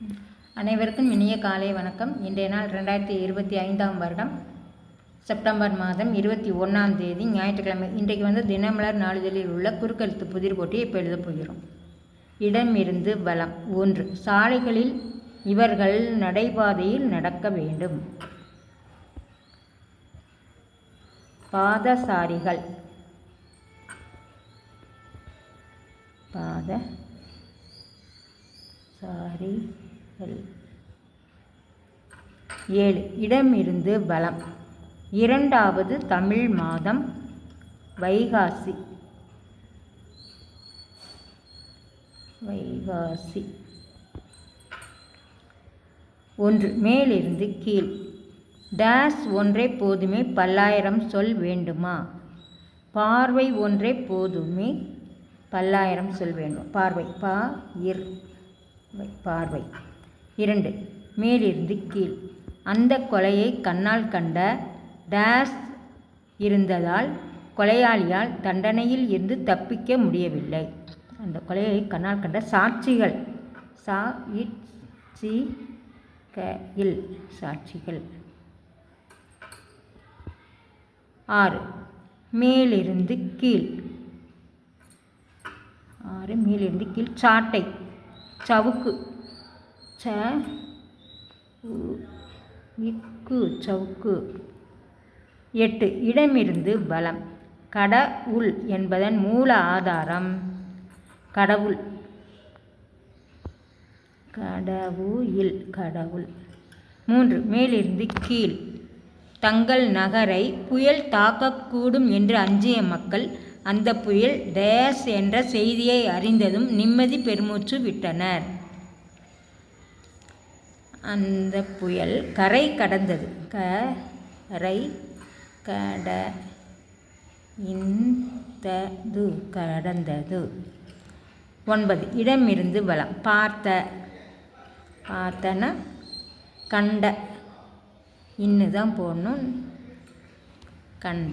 அனைவருக்கும் இனிய காலை வணக்கம். இன்றைய நாள் 2025 வருடம் செப்டம்பர் மாதம் 21ஆம் தேதி ஞாயிற்றுக்கிழமை. இன்றைக்கு தினமலர் நாளிதழில் உள்ள குறுக்கெழுத்து புதிர் போட்டியை இப்போ எழுதப் போகிறோம். இடமிருந்து வலம். 1. சாலைகளில் இவர்கள் நடைபாதையில் நடக்க வேண்டும். பாதசாரிகள். பாதசாரிகள். 7. இடமிருந்து வலம். 2வது தமிழ் மாதம் வைகாசி. 1. மேலிருந்து கீழ். டேஸ் ஒன்றே போதுமே பல்லாயிரம் சொல் வேண்டுமா? பார்வை ஒன்றே போதுமே பல்லாயிரம் சொல் வேண்டும். பார்வை பார்வை. 2. மேலிருந்து கீழ். அந்த கொலையை கண்ணால் கண்ட டேஸ் இருந்ததால் கொலையாளியால் தண்டனையில் இருந்து தப்பிக்க முடியவில்லை. அந்த கொலையை கண்ணால் கண்ட சாட்சிகள். சாட்சிகள். 6. மேலிருந்து கீழ். மேலிருந்து கீழ். சாட்டை. சவுக்கு. சவுக்கு. 8. இடமிருந்து வலம். கடவுள் என்பதன் மூல ஆதாரம் கடவுள். கடவுள். 3. மேலிருந்து கீழ். தங்கள் நகரை புயல் தாக்கக்கூடும் என்று அஞ்சிய மக்கள் அந்த புயல் டேஸ் என்ற செய்தியை அறிந்ததும் நிம்மதி பெருமூச்சு விட்டனர். அந்த புயல் கரை கடந்தது. 9. இடமிருந்து வலம். பார்த்தன கண்ட. இன்னுதான் போடணும். கண்ட.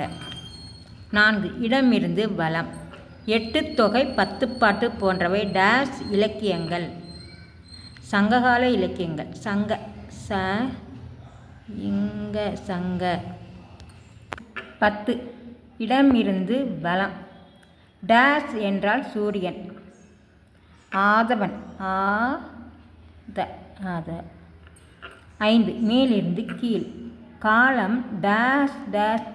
4. இடமிருந்து வலம். 8 தொகை 10 பாட்டு போன்றவை டேஸ் இலக்கியங்கள். சங்ககால இலக்கியங்கள். சங்க. 10. இடமிருந்து வலம். டேஸ் என்றால் சூரியன். ஆதவன். 5. மேலிருந்து கீழ். காலம் டேஸ் டேஸ்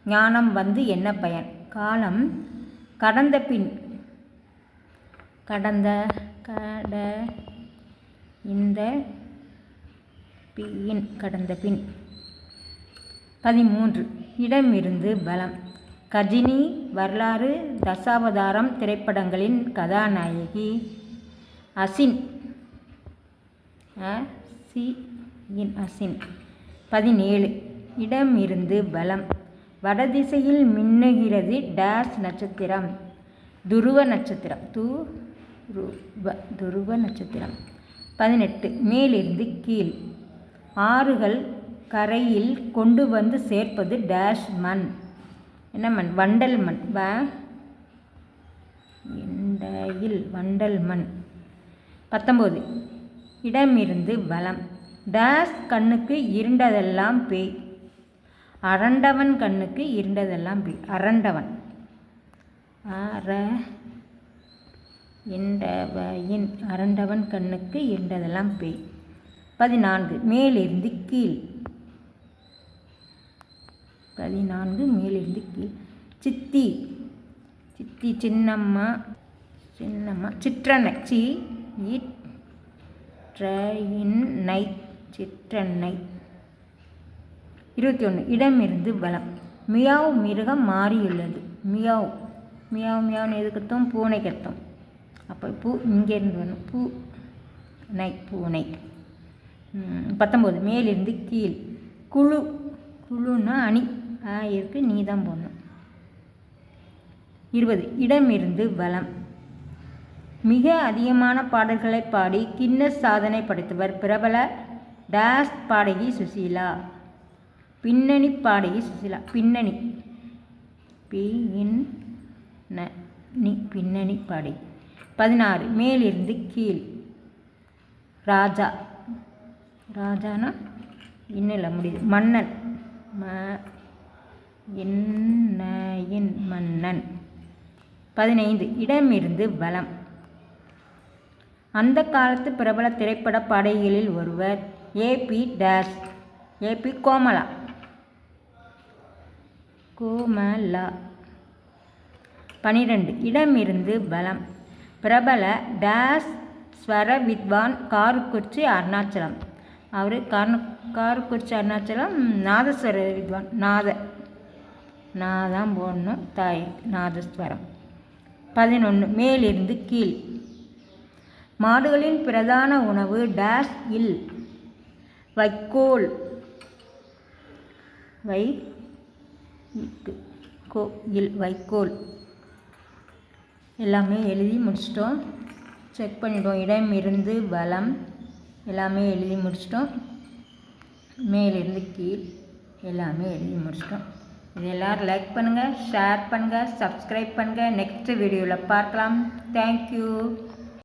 ஞானம் வந்து என்ன பயன்? காலம் கடந்த பின். கடந்த பின். 13. இடமிருந்து வலம். கஜினி வரலாறு தசாவதாரம் திரைப்படங்களின் கதாநாயகி அசின். 17. இடமிருந்து வலம். வடதிசையில் மின்னுகிறது டேஸ் நட்சத்திரம். துருவ நட்சத்திரம். துருவ நட்சத்திரம். 18. மேலிருந்து கீழ். ஆறுகள் கரையில் கொண்டு வந்து சேர்ப்பது டேஷ் மண். என்ன மண்? வண்டல் மண். வண்டல் மண். 19. இடமிருந்து வலம். டேஸ் கண்ணுக்கு இருண்டதெல்லாம் பேய். அரண்டவன் கண்ணுக்கு இருண்டதெல்லாம் பேய். அரண்டவன். அரண்டவன் கண்ணுக்கு இருண்டதெல்லாம் பேய். 14. மேலிருந்து கீழ். 14. மேலிருந்து கீழ். சித்தி. சின்னம்மா. சிற்றன்னை. சிற்றன்னை. 21. இடமிருந்து வலம். மியாவ் மிருகம் மாறியுள்ளது. மியாவ் மியாவ்னு எதுக்கட்டும்? பூனை கட்டும். அப்போ பூ இங்கேருந்து வரணும். பூனை. 19. மேலிருந்து கீழ். குழு. குழுன்னா அணி. இருக்கு, நீ தான் போடணும். 20. இடமிருந்து வலம். மிக அதிகமான பாடல்களை பாடி கின்னஸ் சாதனை படைத்தவர் பிரபல டேஸ் பாடகி சுசீலா. பின்னணி பாடகி சுசீலா. பின்னணி. பின்னணி பாடகி. 16. மேலிருந்து கீழ். ராஜா, ராஜானா இன்னில் முடியுது. மன்னன், இன்னையின் மன்னன். 15 இடமிருந்து வலம். அந்த காலத்து பிரபல திரைப்பட பாடகிகளில் ஒருவர். AP dash, AP Komala, Komala. 12 இடமிருந்து வலம். பிரபல டேஷ் ஸ்வர வித்வான் காரக்குறிச்சி அருணாச்சலம். அவர் காரக்குறிச்சி அருணாச்சலம் நாதஸ்வர வித்வான். நாதான் போடணும், தாய் நாதஸ்வரம். 11 மேலிருந்து கீழ். மாடுகளின் பிரதான உணவு டேஷ் இல். வைக்கோல், வைக்கோல். எல்லாமே எழுதி முடிச்சிட்டோம். செக் பண்ணிட்டோம். இடம் இருந்து வலம் எல்லாமே எழுதி முடிச்சிட்டோம். மேலிருந்து கீழ் எல்லாமே எழுதி முடிச்சிட்டோம். இது எல்லோரும் லைக் பண்ணுங்கள், ஷேர் பண்ணுங்கள், சப்ஸ்கிரைப் பண்ணுங்கள். நெக்ஸ்ட் வீடியோவில் பார்க்கலாம். தேங்க்யூ.